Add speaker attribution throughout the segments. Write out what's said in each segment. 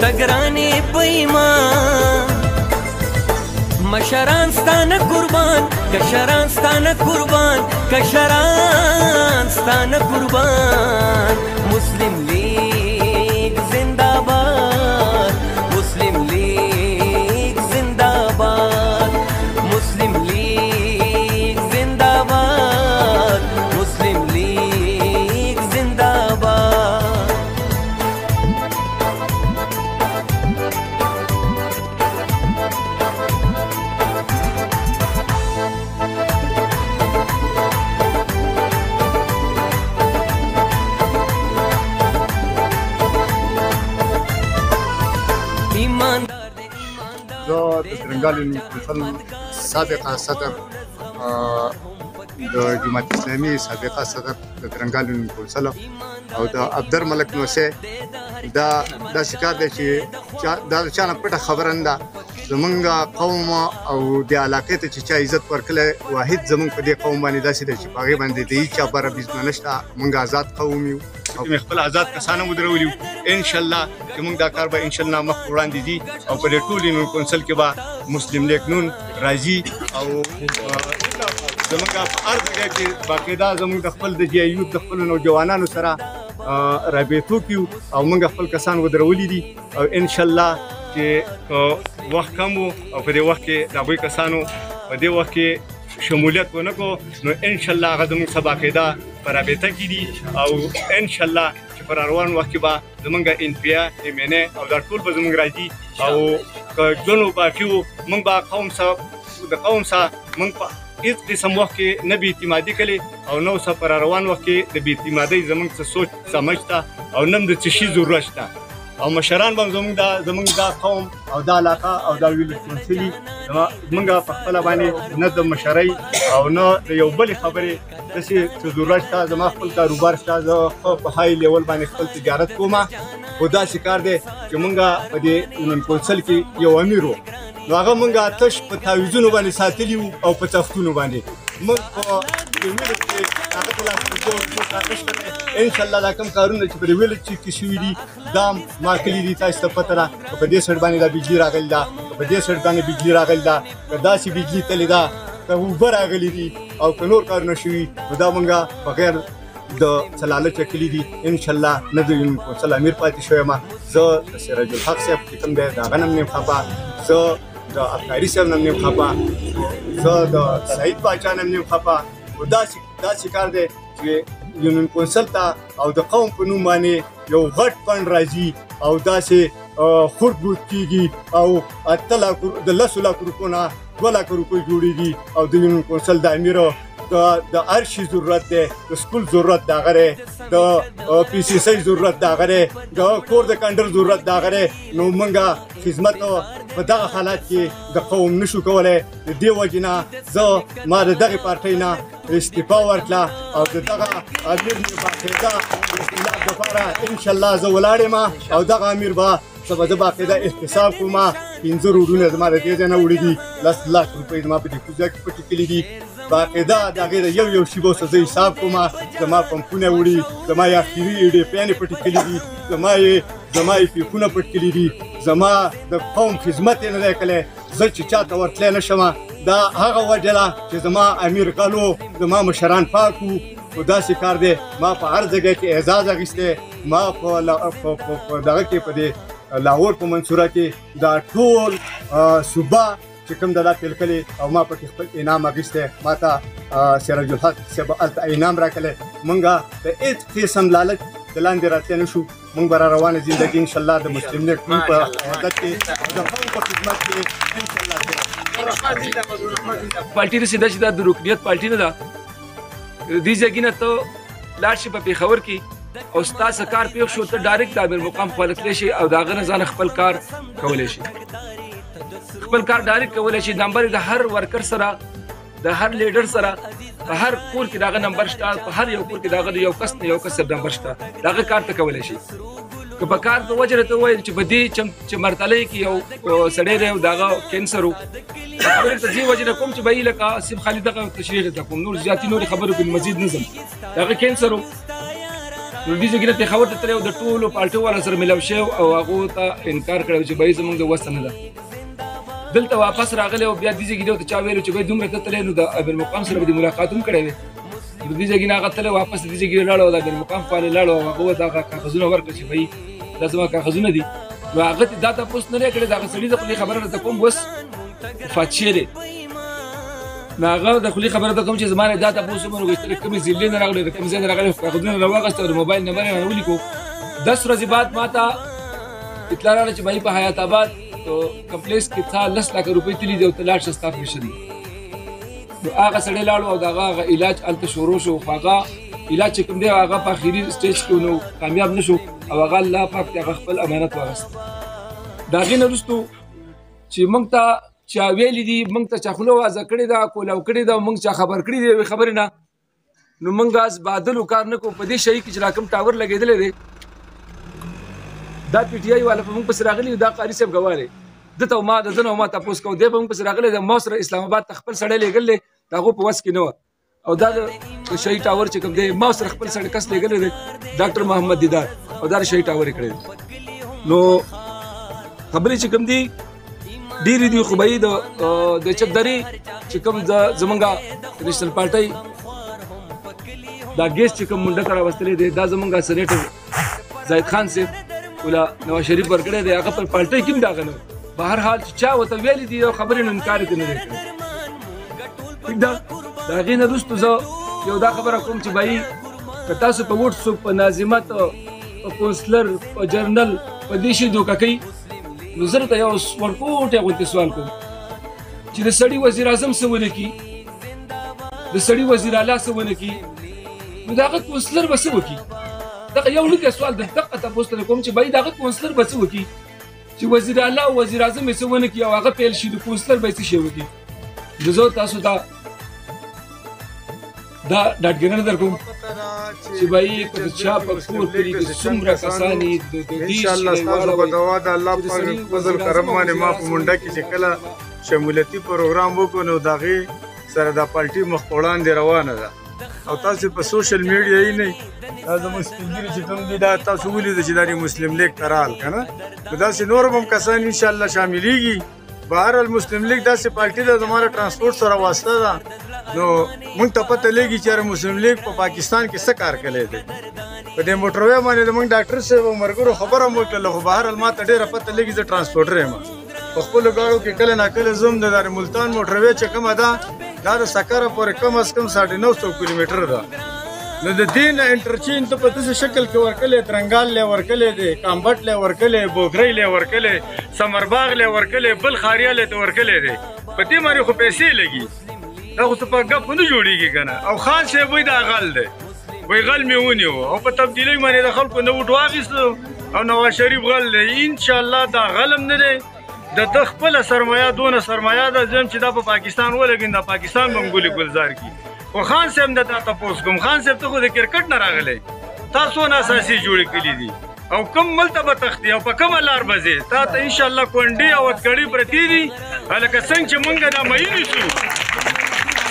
Speaker 1: تګرانې په ایمان مشران ستانه قربان کشران ستانه قربان کشران ستانه قربان مسلم لیگ زنده باد مسلم لیگ زنده باد مسلم لیگ زنده باد مسلم لیگ زنده باد
Speaker 2: زه د ترنګالي کونسل سابقه صدر د جماعت اسلامي سابقه صدر د ترنګالي کونسل او د عبدر ملک نوسه دا شکار دی چې دا چانه پټه خبره نه ده زمونږ قوم او د علاقې ته چې چا عزت ورکړی واحد زمونږ په دې قوم باندې داسې دی چې په هغې باندې د هېچا بره بزنه نشته مونږ آزاد قوم یو او خپل آزاد کسان هم ودرولي یو انشاءالله چې مونږ دا کار به انشاءالله مخ وړاندې ځي او په دې ټول یونین کونسل کې به مسلم لیگ نون راځي او زمونږ په هر ځای کې باقاعده زمونږ د خپل د جي آی یو د خپلو نوجوانانو سره رابطو کې او مونږ خپل کسان ودرولي دي او انشاءالله چې وخت کم و او په دې وخت کې د هغوی کسانو په دې وخت کې شمولیت ونه کړو نو انشاءالله هغه زموږ څخه باقاعده په رابطه کې دي او انشاءالله چې په روان وخت کې به زموږ NPA MNA او دا ټول به زموږ راځي او که ژوند باقي و موږ به قوم سره د قوم سره موږ په هېڅ قسم وخت کې نه بې اعتمادي کړې او نه اوسه په روان وخت کې د بې اعتمادۍ زموږ څه سوچ سمج شته او نه هم د څه شي ضرورت شته او مشران به زمونږ دا قوم او دا علاقه او دا ولسمشري زمونږ په خپله باندې نه د مشرۍ او نه د یو بلې خبرې داسې څه ضرورت شته زما خپل کاروبار شته زه په های لیول باندې خپل تجارت کوم خو داسې کار دی چې مونږ په دې یونین کونسل کې یو امیر و نو هغه مونږ تش په تعویضونو باندې ساتلي وو او په تختونو باندې مونږ په ویلج کې هغه ته لاس انشاءالله دا کوم کارونه چې په دې ویلج کې شوي دي دا ما کلي دي تاسو ته پته ده په دې سایډ باندې دا بجلي راغلې ده په دې سایډ باندې بجلي راغلې ده که داسې بجلي تللې ده که اوبه راغلي دي او که نور کارونه شوي نو دا مونږ بغیر د څلالچ کلي دي انشاءالله نه د یونین کونسل امیر پاتې شوی یم زه د سراج الحق صاحب چې کوم دی د هغه نه هم نیم خفه زه د افکاري صاحب نه هم نیم خفه زه د سعید باچا نه هم نیم خفه خو داسې کار دی چې یونین کونسل ته او د قوم په نوم باندې یو غټ فنډ راځي او داسې خورد بود کېږي او 10 لک روپو نه 2 لک روپۍ جوړېږي او د یونین کونسل د امیر د هر شي ضرورت دی د سکول ضرورت د هغه دی د PCC ضرورت د هغه دی د کور د کنډر ضرورت د هغه دی نو موږ خدمت په دغه حالات کې د قوم نشو کولی د دې وجې نه زه ما د دغې پارټۍ نه استعفا ورکړه او د دغه امیر مې باقاعده د اصلاح دپاره انشاءالله زه ولاړ یم او دغه امیر به زه باقاعده احتساب کوم 15 روډونه زما د دې ځای نه وړي دي 10 لک روپۍ زما په دې کوزه کې پټې کړي دي باقاعده د هغې د یو شي به زه حساب کوم زما پمپونه وړي زما یې اخري ایډیپیانې پټې کړي دي زما یې پیپونه پټ کړي دي زما د قوم خدمت یې نه دی کړی زه چې چاته ورتلی نه شمه دا هغه وجه ده چې زما امیر کالو زما مشران پاک وو خو داسې کار دی ما په هر ځای کې اعزاز اخیستی ما په دغه کې په دې لاهور په منصوره کې دا ټول صوبه چې کوم دا پیل کړي او ما پکې خپل انعام اخیستی ما ته سراج الحق صاحب هلته انعام راکړی مونږ د هېڅ قسم لالچ د لاندې راتلی نه شو مونږ به را روانه زندګي انشاءالله د مسلم لیگ ټول په قیادت کې د قوم په خدمت کې انشاءالله
Speaker 3: پارټي د سیده چې دا د رکنیت پارټي نه ده دې ځای نه ته لاړ شي په پېښور کې او ستا څه کار پېښ شو ته ډایرکټ د امیر مقام خپله تللی شي او د هغه نه ځان خپل کار کولی شي خپل کار ډایرکټ کولی شي نمبر د هر ورکر سره د هر لیډر سره په هر کور کې د هغه نمبر شته په هر یو کور کې د هغه د یو کس نه یو کس نمبر شته د هغه کار ته کولی شي که په کار په وجه راته وویل چې په دې چې مرتلۍ کې یو سړی دی او د هغه کینسر و خبرې ته دې وجې نه کوم چې به یې لکه صرف خالي دغه تشریح ته کوم نور زیاتې نورې خبرو کې مزید نه ځم د هغه کینسر و نو دې ځای کې نه پېښور ته تللی او د ټولو پارټیو والا سره ملاو شوی او هغو ته انکار کړی چې بهي زموږ د وسه نه ده. دلته واپس راغلی او بیا دې ځای کې دې ورته چا ویلو چې بهي دومره ته تللی نو د امیر سره به دې ملاقات هم کړی وی. نو دې ځای کې نه هغه تللی واپس دې ځای کې لاړو او د امیر خواله لاړو او هغه ورته هغه کاغذونه ورکړه چې بهي دا زما کاغذونه دي. نو هغه ته دا تپوس نه دی کړی د هغه سړي د خولې خبره درته کوم اوس وفات شوی دی. نو هغه د خولې خبره ته کوم چې زما نه دا تپوس وکړو چې کومې ضلعې نه راغلی د کوم ځای نه راغلی کاغذونه راواخېسته او د موبایل نمبر یې رانه ولیکو. 10 ورځې بعد ما ته اطلاع راغله چې بهي په حیات آباد کمپلیکس کې تا 10 لک روپۍ تللي دي او ته لاړ شه ستا پېښه دي. نو هغه سړی لاړو او د هغه علاج هلته شروع شو خو هغه علاج چې کوم دی هغه په اخري سټیج کې نو کامیاب نه شو او هغه الله پاک ته هغه خپل امانت واغست. د هغې نه وروستو چې موږ ته چا ویلي دي موږ ته چا خوله وازه کړې ده کولاو کړې ده او موږ چا خبر کړي دي یوې خبرې نه نو موږ از بادلو کار نه کوو. په دې شي کې چې را کوم ټاور لګېدلی دی دا پی ټي آی والا په موږ پسې راغلي دا قاري صاحب ګواه دی ده ته ما د ده نه ما تپوس کوو دی په موږ پسې راغلی دی ما سره اسلام آباد ته خپل سړی لېږلی دی د هغو په وس کې نه وه او دا د شهید ټاور چې کوم دی ما سره خپل سړی کس لېږلی دی ډاکټر محمد دیدار او دا د شهید ټاور یې کړی دی. نو خبرې چې کوم دي ډېرې دي خو بهي د چکدرې چې کوم زمونږ نیشنل پارټۍ دا ګیس چې کوم منډه ته راوستلی دی دا زمونږ سینیټر زاهد خان صاحب ولا نواز شریف ورکړی دی هغه پر پارټۍ کې هم د هغه نه په هر حال چې چا ورته ویلي دي او خبرې نه انکار یې نه دی کړی. ټیک ده د هغې نه وروستو زه یو دا خبره کوم چې بهي که تاسو په وټساپ په ناظمت په کونسلر په جرنل په دې شي دوکه کوي نو زه درته یو ورکوټی غوندې سوال کوم چې د سړي وزیر اعظم څه ونه کړي د سړي وزیر اعلی څه ونه کړي نو د هغه کونسلر به څه وکړي. دغه یو لوی سوال د دقه تپوس ته کوم چې بهي د هغه کونسلر به څه وکړي چې وزیر اعلی او وزیر اعظم یې څه ونه کړي او هغه پیل شي د کونسلر به یې څه شی وکړي. نو زه تاسو ته دا ډاډګرنه درکوم چې بهي که د چا په کور کلي کې څومره کسان یې د
Speaker 2: انشاءالله ستاسو په دعا د الله پاک فضل کرم باندې ما په منډه کې چې کله شمولیتي پروګرام وکړو نو د هغې سره دا پالټي مخ په وړاندې روانه ده او تاسو په سوشل میډیا یې نه دا زموږ سپین ږیري چې کوم دي دا تاسو ولیدل چې دا د مسلم لیگ ته رال که نه نو داسې نور هم کسان انشاءالله شاملېږي. بهرحال مسلم لیگ داسې پارټي ده زما د ټرانسپورټ سره واسطه ده نو موږ ته پته لګي چې مسلم لیگ په پاکستان کې څه کار کړی دی. په دې موټروی باندې زموږ ډاکټر صاحب او ملګرو خبره هم وکړله خو بهرحال ما ته ډېره پته لګي زه ټرانسپورټر یم په خپلو ګاړو کې کله ناکله ځم د ملتان موټروی چې کومه ده دا د سکره پورې کم از کم 950 کیلومتر ده نو د دې نه انټرچینج ته په داسې شکل کې ورکلی ترنګال لی ورکلی دی کامبټ لی ورکلی بوګرۍ لی ورکلی سمرباغ لی ورکلی بل خاریه لی ته ورکلی دی په دې باندې خو پیسې لګي دا خو څه په ګپ نه جوړېږي که نه. او خان صاحب وایي دا غل دی وایي غل مې ونیو او په تبدیلۍ باندې د خلکو نه وټ واخیستو او نواز شریف غل دی. انشاءالله دا غل هم نه دی د ده خپله سرمایه دونه سرمایه ده زم چې دا په پاکستان ولګین دا پاکستان به هم ګلې ګلزار کړي. خو خان صاحب نه تا تپوس کوم خان صاحب ته خو د کرکټ نه راغلی تا څونه اساسي جوړې کړي دي او کوم ملک ته به تښتي او په کومه لار به ځې تا ته انشاءالله کونډې او اتکړۍ پرتې دي هلکه څنګه چې موږ دا مهي نیسو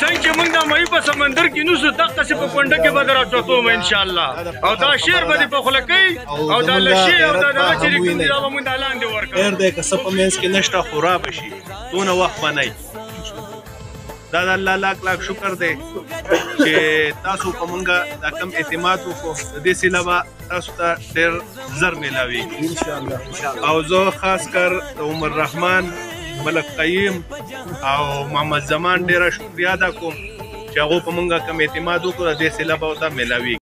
Speaker 2: څنګه چې موږ دا مهي په سمندر کې نیسو دقسې په کونډه کې به در راټوتوم انشاءالله او دا شعر به دې په خوله کوي او دا لشي او دا دغه چې کوم دي دا به موږ دا لاندې ورکړو.
Speaker 4: خیر دی که څه په منځ کې نشته خو را به شي دونه وخت به نه دا د الله لاک لاک شکر دی چې تاسو په مونږ دا کم اعتماد وکړو د دې سیله به تاسو ته ډېر زر میلاویږي انشاءالله. او زه خاص کر د عمر رحمان ملک قیم او محمد زمان ډېره شکریا ادا کوم چې هغو په مونږ کم اعتماد وکړو د دې سیله به ورته میلاویږي.